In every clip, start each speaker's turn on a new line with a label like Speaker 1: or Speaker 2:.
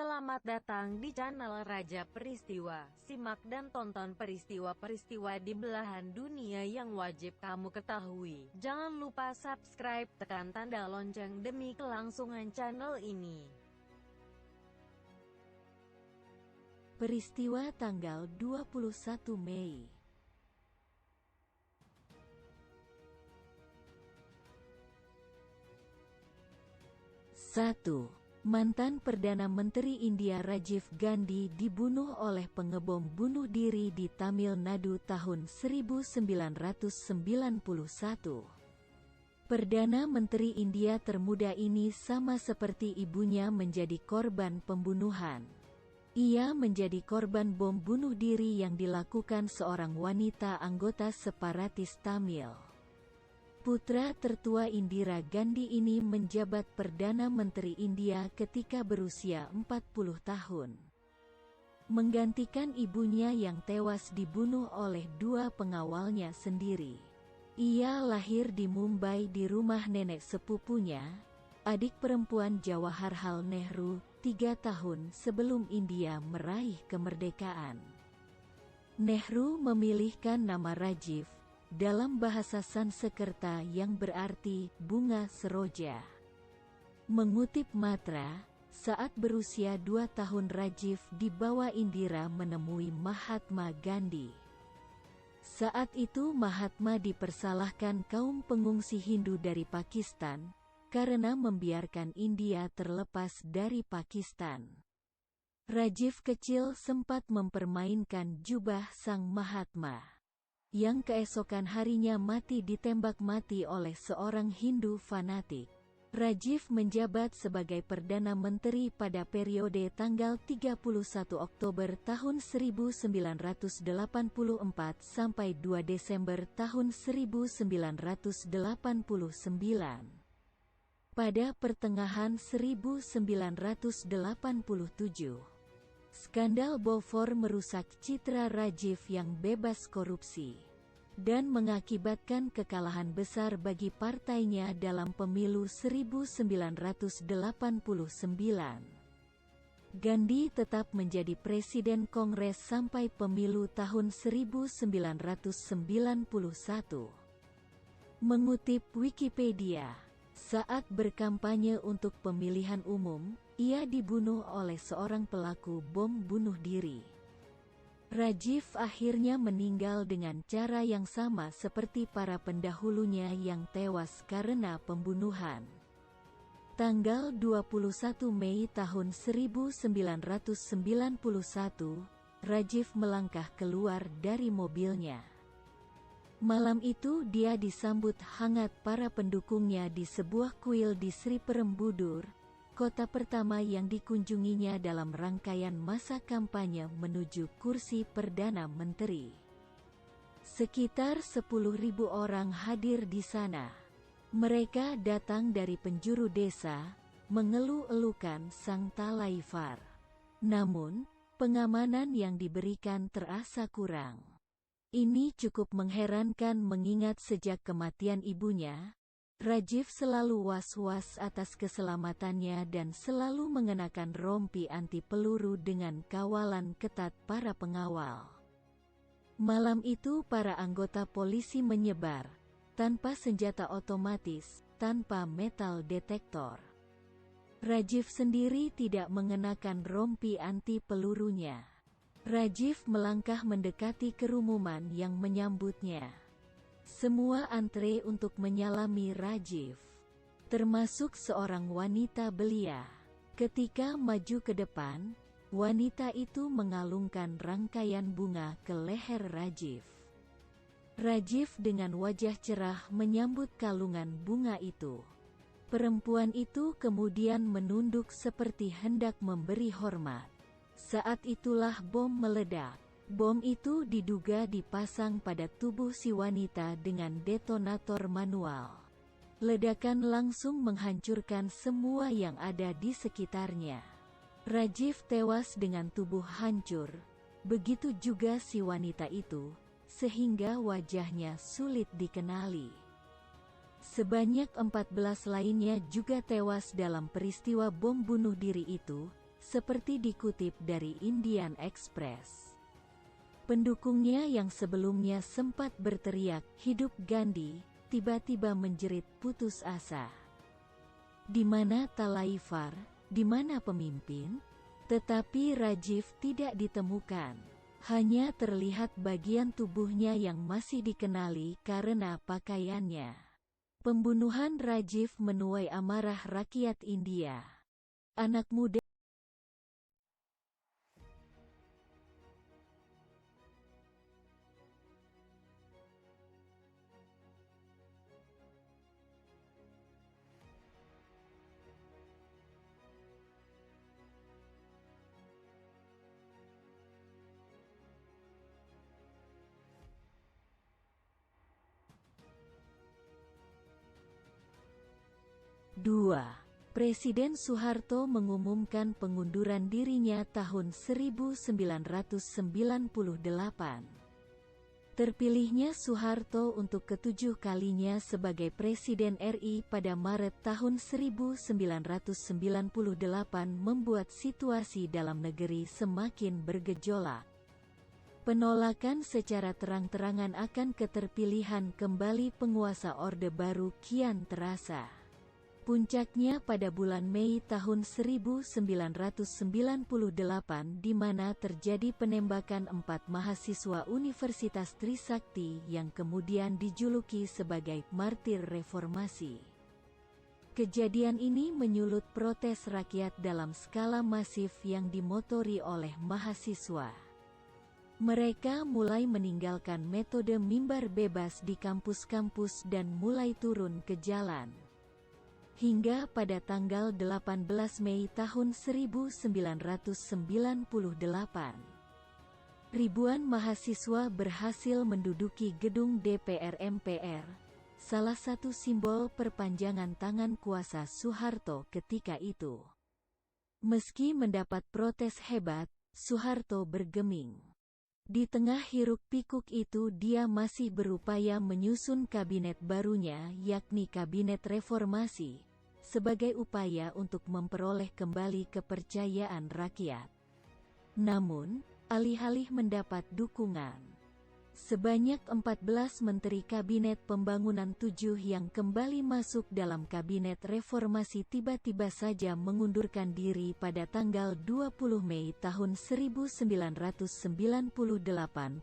Speaker 1: Selamat datang di channel Raja Peristiwa. Simak dan tonton peristiwa-peristiwa di belahan dunia yang wajib kamu ketahui. Jangan lupa subscribe, tekan tanda lonceng demi kelangsungan channel ini.
Speaker 2: Peristiwa tanggal 21 Mei. Mantan Perdana Menteri India Rajiv Gandhi dibunuh oleh pengebom bunuh diri di Tamil Nadu tahun 1991. Perdana Menteri India termuda ini sama seperti ibunya menjadi korban pembunuhan. Ia menjadi korban bom bunuh diri yang dilakukan seorang wanita anggota separatis Tamil. Putra tertua Indira Gandhi ini menjabat Perdana Menteri India ketika berusia 40 tahun. Menggantikan ibunya yang tewas dibunuh oleh dua pengawalnya sendiri. Ia lahir di Mumbai di rumah nenek sepupunya, adik perempuan Jawaharlal Nehru, 3 tahun sebelum India meraih kemerdekaan. Nehru memilihkan nama Rajiv dalam bahasa Sanskerta yang berarti bunga seroja. Mengutip Matra, saat berusia 2 tahun Rajiv dibawa Indira menemui Mahatma Gandhi. Saat itu Mahatma dipersalahkan kaum pengungsi Hindu dari Pakistan karena membiarkan India terlepas dari Pakistan. Rajiv kecil sempat mempermainkan jubah sang Mahatma, yang keesokan harinya mati ditembak mati oleh seorang Hindu fanatik. Rajiv menjabat sebagai Perdana Menteri pada periode tanggal 31 Oktober tahun 1984 sampai 2 Desember tahun 1989. Pada pertengahan 1987, skandal Bofors merusak citra Rajiv yang bebas korupsi, dan mengakibatkan kekalahan besar bagi partainya dalam pemilu 1989. Gandhi tetap menjadi Presiden Kongres sampai pemilu tahun 1991. Mengutip Wikipedia, saat berkampanye untuk pemilihan umum, ia dibunuh oleh seorang pelaku bom bunuh diri. Rajiv akhirnya meninggal dengan cara yang sama seperti para pendahulunya yang tewas karena pembunuhan. Tanggal 21 Mei tahun 1991, Rajiv melangkah keluar dari mobilnya. Malam itu dia disambut hangat para pendukungnya di sebuah kuil di Sri Perembudur, kota pertama yang dikunjunginya dalam rangkaian masa kampanye menuju kursi Perdana Menteri. Sekitar 10.000 orang hadir di sana. Mereka datang dari penjuru desa, mengeluh-elukan sang Talaifar. Namun, pengamanan yang diberikan terasa kurang. Ini cukup mengherankan mengingat sejak kematian ibunya, Rajiv selalu was-was atas keselamatannya dan selalu mengenakan rompi anti peluru dengan kawalan ketat para pengawal. Malam itu para anggota polisi menyebar, tanpa senjata otomatis, tanpa metal detektor. Rajiv sendiri tidak mengenakan rompi anti pelurunya. Rajiv melangkah mendekati kerumunan yang menyambutnya. Semua antre untuk menyalami Rajiv, termasuk seorang wanita belia. Ketika maju ke depan, wanita itu mengalungkan rangkaian bunga ke leher Rajiv. Rajiv dengan wajah cerah menyambut kalungan bunga itu. Perempuan itu kemudian menunduk seperti hendak memberi hormat. Saat itulah bom meledak. Bom itu diduga dipasang pada tubuh si wanita dengan detonator manual. Ledakan langsung menghancurkan semua yang ada di sekitarnya. Rajiv tewas dengan tubuh hancur, begitu juga si wanita itu, sehingga wajahnya sulit dikenali. Sebanyak 14 lainnya juga tewas dalam peristiwa bom bunuh diri itu, seperti dikutip dari Indian Express. Pendukungnya yang sebelumnya sempat berteriak, "Hidup Gandhi," tiba-tiba menjerit putus asa. Di mana Talaivar, di mana pemimpin? Tetapi Rajiv tidak ditemukan. Hanya terlihat bagian tubuhnya yang masih dikenali karena pakaiannya. Pembunuhan Rajiv menuai amarah rakyat India. Anak muda 2. Presiden Soeharto mengumumkan pengunduran dirinya tahun 1998. Terpilihnya Soeharto untuk ketujuh kalinya sebagai Presiden RI pada Maret tahun 1998 membuat situasi dalam negeri semakin bergejolak. Penolakan secara terang-terangan akan keterpilihan kembali penguasa Orde Baru kian terasa. Puncaknya pada bulan Mei tahun 1998 di mana terjadi penembakan 4 mahasiswa Universitas Trisakti yang kemudian dijuluki sebagai martir reformasi. Kejadian ini menyulut protes rakyat dalam skala masif yang dimotori oleh mahasiswa. Mereka mulai meninggalkan metode mimbar bebas di kampus-kampus dan mulai turun ke jalan. Hingga pada tanggal 18 Mei tahun 1998, ribuan mahasiswa berhasil menduduki gedung DPR MPR, salah satu simbol perpanjangan tangan kuasa Soeharto ketika itu. Meski mendapat protes hebat, Soeharto bergeming. Di tengah hiruk-pikuk itu dia masih berupaya menyusun kabinet barunya yakni Kabinet Reformasi, sebagai upaya untuk memperoleh kembali kepercayaan rakyat. Namun, alih-alih mendapat dukungan, sebanyak 14 Menteri Kabinet Pembangunan 7 yang kembali masuk dalam Kabinet Reformasi tiba-tiba saja mengundurkan diri pada tanggal 20 Mei tahun 1998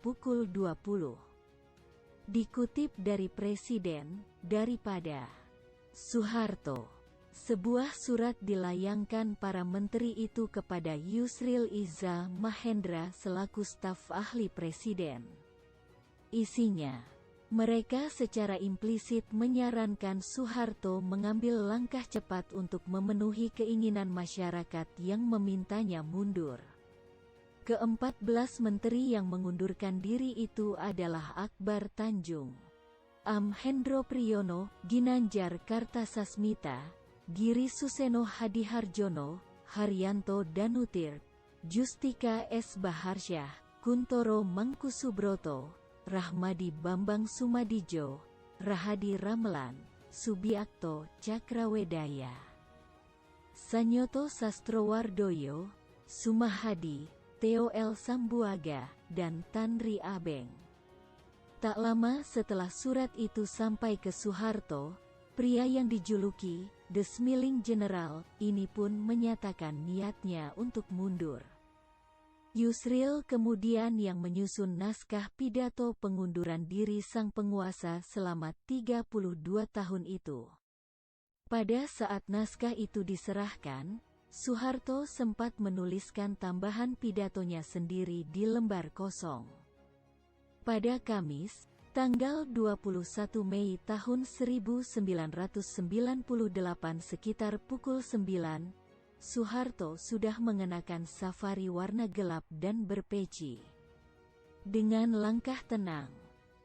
Speaker 2: pukul 20. Dikutip dari Presiden, daripada Soeharto. Sebuah surat dilayangkan para menteri itu kepada Yusril Iza Mahendra selaku staf ahli Presiden. Isinya, mereka secara implisit menyarankan Soeharto mengambil langkah cepat untuk memenuhi keinginan masyarakat yang memintanya mundur. Ke-14 menteri yang mengundurkan diri itu adalah Akbar Tanjung, Amhendro Priyono, Ginanjar Kartasasmita, Giri Suseno Hadiharjono, Haryanto Danutir, Justika S. Baharsyah, Kuntoro Mangkusubroto, Rahmadi Bambang Sumadijo, Rahadi Ramelan, Subiakto Cakrawedaya, Sanyoto Sastrowardoyo, Sumahadi, Theo L. Sambuaga, dan Tanri Abeng. Tak lama setelah surat itu sampai ke Soeharto, pria yang dijuluki The Smiling General ini pun menyatakan niatnya untuk mundur. Yusril kemudian yang menyusun naskah pidato pengunduran diri sang penguasa selama 32 tahun itu. Pada saat naskah itu diserahkan, Soeharto sempat menuliskan tambahan pidatonya sendiri di lembar kosong. Pada Kamis, tanggal 21 Mei tahun 1998 sekitar pukul 9, Soeharto sudah mengenakan safari warna gelap dan berpeci. Dengan langkah tenang,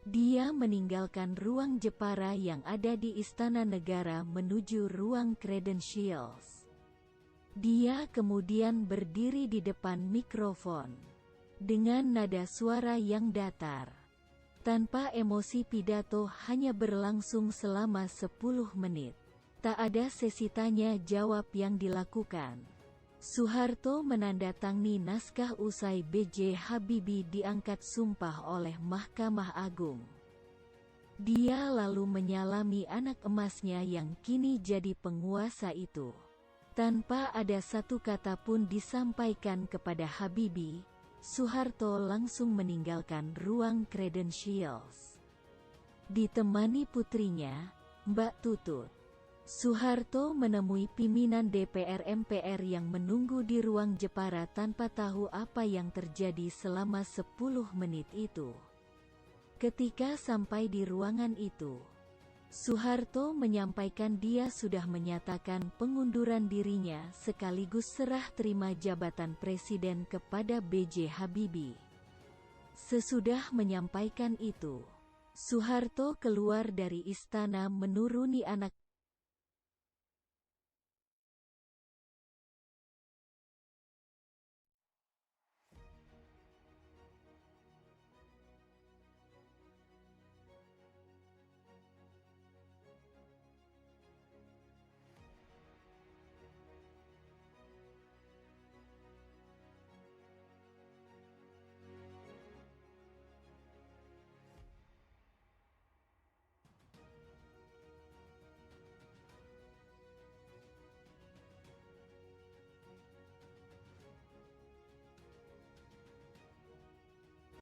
Speaker 2: dia meninggalkan ruang Jepara yang ada di Istana Negara menuju ruang Credentials. Dia kemudian berdiri di depan mikrofon. Dengan nada suara yang datar. Tanpa emosi pidato hanya berlangsung selama 10 menit. Tak ada sesi tanya jawab yang dilakukan. Soeharto menandatangani naskah usai B.J. Habibie diangkat sumpah oleh Mahkamah Agung. Dia lalu menyalami anak emasnya yang kini jadi penguasa itu. Tanpa ada satu kata pun disampaikan kepada Habibie, Soeharto langsung meninggalkan ruang Credentials. Ditemani putrinya, Mbak Tutut, Soeharto menemui pimpinan DPR MPR yang menunggu di ruang Jepara tanpa tahu apa yang terjadi selama 10 menit itu. Ketika sampai di ruangan itu, Soeharto menyampaikan dia sudah menyatakan pengunduran dirinya sekaligus serah terima jabatan presiden kepada B.J. Habibie. Sesudah menyampaikan itu, Soeharto keluar dari istana menuruni anak